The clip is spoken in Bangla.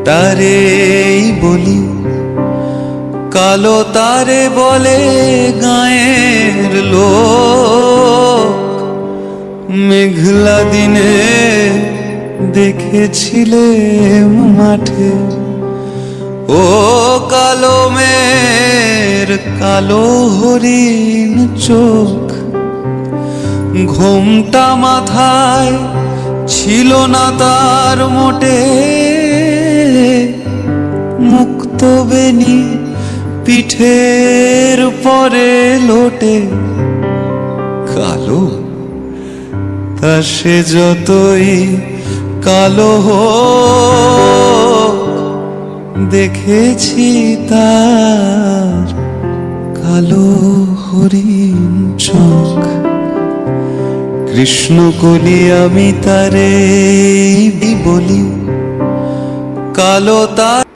তারেই বলি, কালো তারে বলে গায়ের লোক। মেঘলা দিনে দেখেছিলে মাঠে ও কালো মেয়ের কালো হরিণ চোখ। ঘোমটা মাথায় ছিল না তার মোটে, মুক্ত বেনি পিঠের পরে লোটে। কালো তা সে যতই কালো হোক, দেখেছি তার কালো হরিণ চোখ। কৃষ্ণ কলি আমি তারে বলি, কালো তার